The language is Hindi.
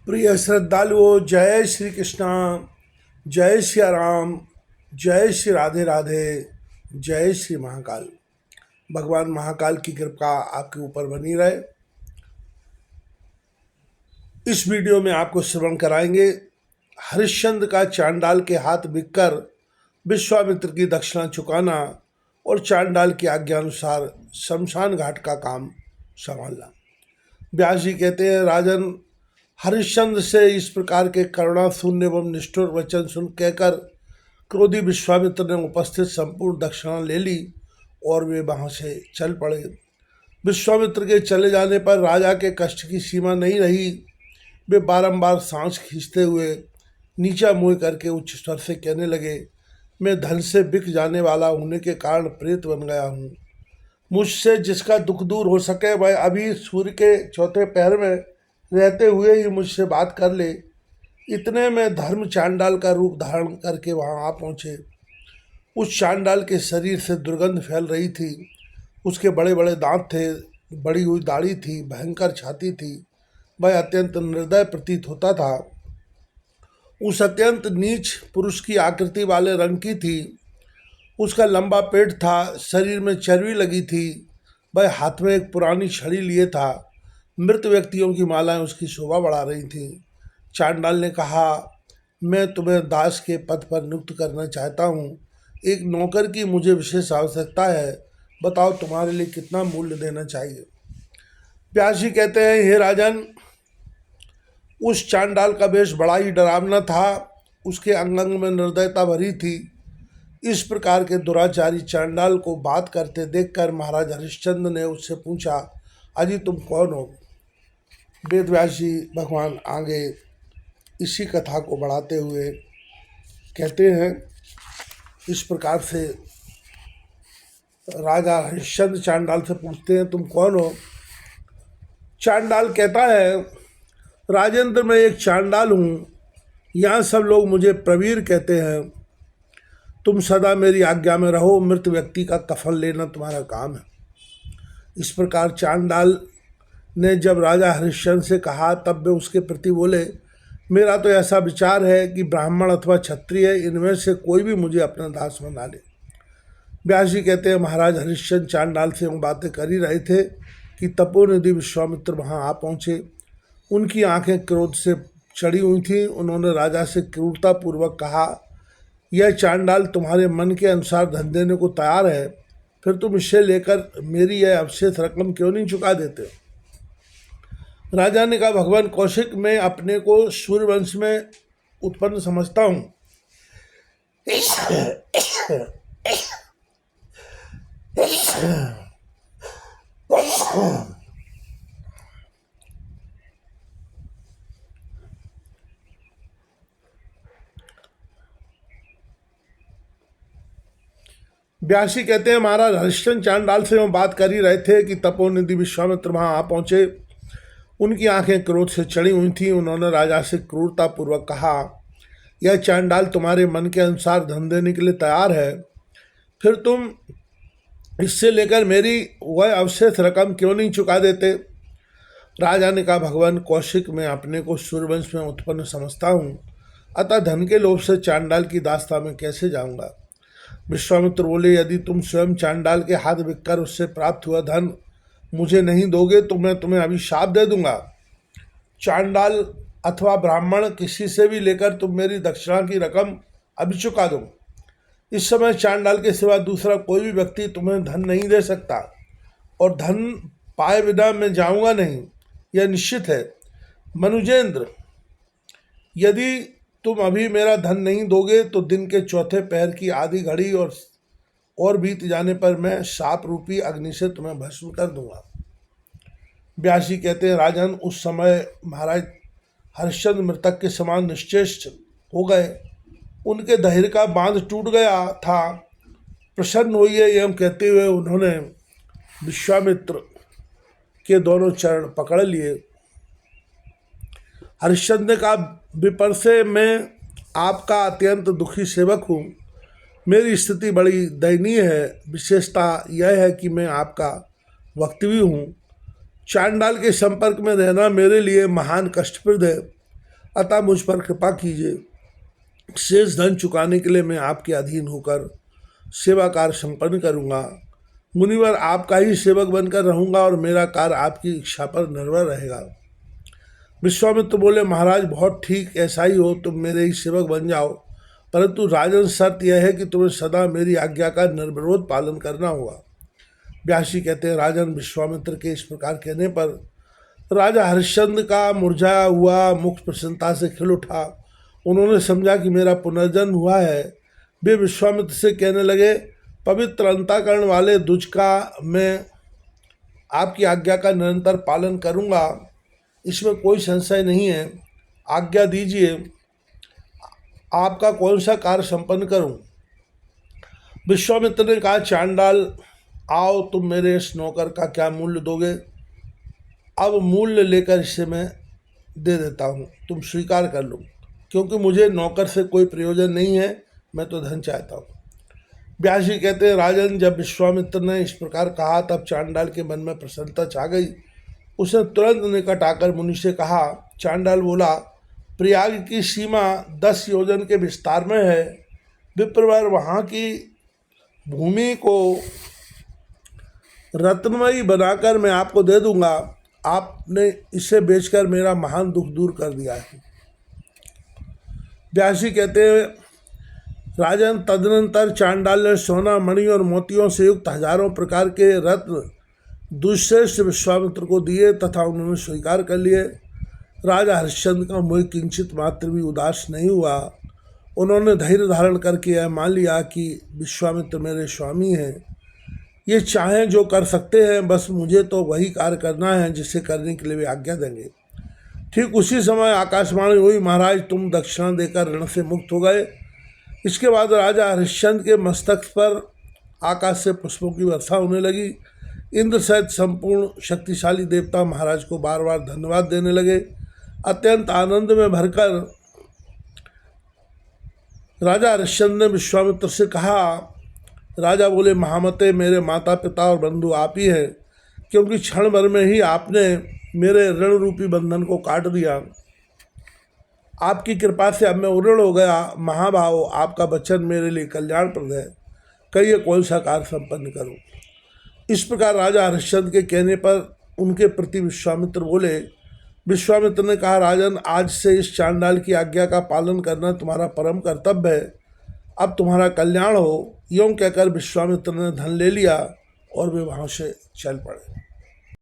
प्रिय श्रद्धालुओं, जय श्री कृष्णा, जय श्री राम, जय श्री राधे राधे, जय श्री महाकाल। भगवान महाकाल की कृपा आपके ऊपर बनी रहे। इस वीडियो में आपको श्रवण कराएंगे हरिश्चंद्र का चांडाल के हाथ बिककर विश्वामित्र की दक्षिणा चुकाना और चांडाल की आज्ञा अनुसार शमशान घाट का काम संभालना। व्यास जी कहते हैं, राजन, हरिश्चंद्र से इस प्रकार के करुणा शून्य एवं निष्ठुर वचन सुन कहकर क्रोधी विश्वामित्र ने उपस्थित संपूर्ण दक्षिणा ले ली और वे वहां से चल पड़े। विश्वामित्र के चले जाने पर राजा के कष्ट की सीमा नहीं रही। वे बारंबार सांस खींचते हुए नीचा मुँह करके उच्च स्वर से कहने लगे, मैं धन से बिक जाने वाला होने के कारण प्रेत बन गया हूँ। मुझसे जिसका दुख दूर हो सके वह अभी सूर्य के चौथे पहर में रहते हुए ही मुझसे बात कर ले। इतने में धर्म चांडाल का रूप धारण करके वहां आ पहुंचे। उस चांडाल के शरीर से दुर्गंध फैल रही थी। उसके बड़े बड़े दांत थे, बड़ी हुई दाढ़ी थी, भयंकर छाती थी। वह अत्यंत निर्दय प्रतीत होता था। उस अत्यंत नीच पुरुष की आकृति वाले रंग की थी। उसका लंबा पेट था, शरीर में चर्बी लगी थी। वह हाथ में एक पुरानी छड़ी लिए था। मृत व्यक्तियों की मालाएं उसकी शोभा बढ़ा रही थीं। चांडाल ने कहा, मैं तुम्हें दास के पद पर नियुक्त करना चाहता हूँ। एक नौकर की मुझे विशेष आवश्यकता है। बताओ तुम्हारे लिए कितना मूल्य देना चाहिए। व्यास जी कहते हैं, हे राजन, उस चांडाल का वेश बड़ा ही डरावना था। उसके अंग अंग में निर्दयता भरी थी। इस प्रकार के दुराचारी चांडाल को बात करते देखकर महाराज हरिश्चंद्र ने उससे पूछा, अजी तुम कौन हो। वेद व्यास जी भगवान आगे इसी कथा को बढ़ाते हुए कहते हैं, इस प्रकार से राजा हरिश्चंद्र चांडाल से पूछते हैं, तुम कौन हो। चांडाल कहता है, राजेंद्र, मैं एक चांडाल हूँ। यहाँ सब लोग मुझे प्रवीर कहते हैं। तुम सदा मेरी आज्ञा में रहो। मृत व्यक्ति का कफन लेना तुम्हारा काम है। इस प्रकार चांडाल ने जब राजा हरिश्चंद्र से कहा तब वे उसके प्रति बोले, मेरा तो ऐसा विचार है कि ब्राह्मण अथवा क्षत्रिय इनमें से कोई भी मुझे अपना दास बना ले। व्यास जी कहते हैं, महाराज हरिश्चंद्र चांडाल से वो बातें कर ही रहे थे कि तपोनिधि विश्वामित्र वहां आ पहुंचे। उनकी आंखें क्रोध से चढ़ी हुई थीं। उन्होंने राजा से क्रूरतापूर्वक कहा, यह चांडाल तुम्हारे मन के अनुसार धन देने को तैयार है, फिर तुम इसे लेकर मेरी यह अवशेष रकम क्यों नहीं चुका देते। राजा ने कहा, भगवान कौशिक, मैं अपने को सूर्यवंश में उत्पन्न समझता हूँ। व्यासी कहते हैं, महाराज हरिश्चंद्र चांडाल से हम बात कर ही रहे थे कि तपोनिधि विश्वामित्र वहां आ पहुंचे। उनकी आंखें क्रोध से चढ़ी हुई थीं। उन्होंने राजा से क्रूरतापूर्वक कहा, यह चांडाल तुम्हारे मन के अनुसार धन देने के लिए तैयार है, फिर तुम इससे लेकर मेरी वह अवशेष रकम क्यों नहीं चुका देते। राजा ने कहा, भगवान कौशिक, मैं अपने को सूर्यवंश में उत्पन्न समझता हूँ, अतः धन के लोभ से चांडाल की दास्ता में कैसे जाऊँगा। विश्वामित्र बोले, यदि तुम स्वयं चांडाल के हाथ बिककर उससे प्राप्त हुआ धन मुझे नहीं दोगे तो मैं तुम्हें अभी शाप दे दूंगा। चांडाल अथवा ब्राह्मण किसी से भी लेकर तुम मेरी दक्षिणा की रकम अभी चुका दो। इस समय चांडाल के सिवा दूसरा कोई भी व्यक्ति तुम्हें धन नहीं दे सकता और धन पाए बिना मैं जाऊंगा नहीं, यह निश्चित है। मनुजेंद्र, यदि तुम अभी मेरा धन नहीं दोगे तो दिन के चौथे पहर की आधी घड़ी और बीत जाने पर मैं शाप रूपी अग्नि से तुम्हें भस्म कर दूंगा। व्यास जी कहते हैं, राजन, उस समय महाराज हरिश्चंद्र मृतक के समान निश्चेष्ट हो गए। उनके धैर्य का बांध टूट गया था। प्रसन्न होइए एवं कहते हुए उन्होंने विश्वामित्र के दोनों चरण पकड़ लिए। हरिश्चंद्र ने कहा, विपर से मैं आपका अत्यंत दुखी सेवक हूँ। मेरी स्थिति बड़ी दयनीय है। विशेषता यह है कि मैं आपका वक्तव्य हूँ। चांडाल के संपर्क में रहना मेरे लिए महान कष्टप्रद है। अतः मुझ पर कृपा कीजिए। शेष धन चुकाने के लिए मैं आपके अधीन होकर सेवा कार्य संपन्न करूँगा। मुनिवर, आपका ही सेवक बनकर रहूँगा और मेरा कार्य आपकी इच्छा पर निर्भर रहेगा। विश्वामित्र बोले, महाराज बहुत ठीक, ऐसा ही हो, तुम मेरे ही सेवक बन जाओ, परंतु राजन शर्त यह है कि तुम्हें सदा मेरी आज्ञा का निर्विरोध पालन करना होगा। व्यास जी कहते हैं, राजन विश्वामित्र के इस प्रकार कहने पर राजा हरिश्चंद्र का मुरझाया हुआ मुख प्रसन्नता से खिल उठा। उन्होंने समझा कि मेरा पुनर्जन्म हुआ है। वे विश्वामित्र से कहने लगे, पवित्र अंतःकरण वाले द्विज का मैं आपकी आज्ञा का निरंतर पालन करूंगा, इसमें कोई संशय नहीं है। आज्ञा दीजिए, आपका कौन सा कार्य संपन्न करूं। विश्वामित्र ने कहा, चांडाल, आओ, तुम मेरे इस नौकर का क्या मूल्य दोगे? अब मूल्य लेकर इसे मैं दे देता हूँ, तुम स्वीकार कर लो, क्योंकि मुझे नौकर से कोई प्रयोजन नहीं है, मैं तो धन चाहता हूँ। व्यास जी कहते हैं, राजन, जब विश्वामित्र ने इस प्रकार कहा तब चांडाल के मन में प्रसन्नता छा गई। उसने तुरंत निकट आकर मुनि से कहा। चांडाल बोला, प्रयाग की सीमा 10 योजन के विस्तार में है। विप्रवर, वहाँ की भूमि को रत्नमयी बनाकर मैं आपको दे दूंगा। आपने इसे बेचकर मेरा महान दुख दूर कर दिया है। व्यास जी कहते हैं, राजन, तदनंतर चांडाल ने सोना, मणि और मोतियों से युक्त हजारों प्रकार के रत्न दुष्श्रेष्ठ विश्वामित्र को दिए तथा उन्होंने स्वीकार कर लिए। राजा हरिश्चंद्र का मुझ किंचित मात्र भी उदास नहीं हुआ। उन्होंने धैर्य धारण करके यह मान लिया कि विश्वामित्र मेरे स्वामी हैं, ये चाहें जो कर सकते हैं, बस मुझे तो वही कार्य करना है जिसे करने के लिए वे आज्ञा देंगे। ठीक उसी समय आकाशवाणी हुई, महाराज, तुम दक्षिणा देकर ऋण से मुक्त हो गए। इसके बाद राजा हरिश्चंद्र के मस्तक पर आकाश से पुष्पों की वर्षा होने लगी। इंद्र सहित संपूर्ण शक्तिशाली देवता महाराज को बार बार धन्यवाद देने लगे। अत्यंत आनंद में भरकर राजा हरिश्चंद्र ने विश्वामित्र से कहा। राजा बोले, महामते, मेरे माता पिता और बंधु आप ही हैं, क्योंकि क्षण भर में ही आपने मेरे ऋण रूपी बंधन को काट दिया। आपकी कृपा से अब मैं उऋण हो गया। महाभाव, आपका वचन मेरे लिए कल्याणप्रद है, कहिए कौन सा कार्य संपन्न करूं। इस प्रकार राजा हरिश्चंद्र के कहने पर उनके प्रति विश्वामित्र बोले। विश्वामित्र ने कहा, राजन, आज से इस चांडाल की आज्ञा का पालन करना तुम्हारा परम कर्तव्य है। अब तुम्हारा कल्याण हो। यूं कहकर विश्वामित्र ने धन ले लिया और वे वहाँ से चल पड़े।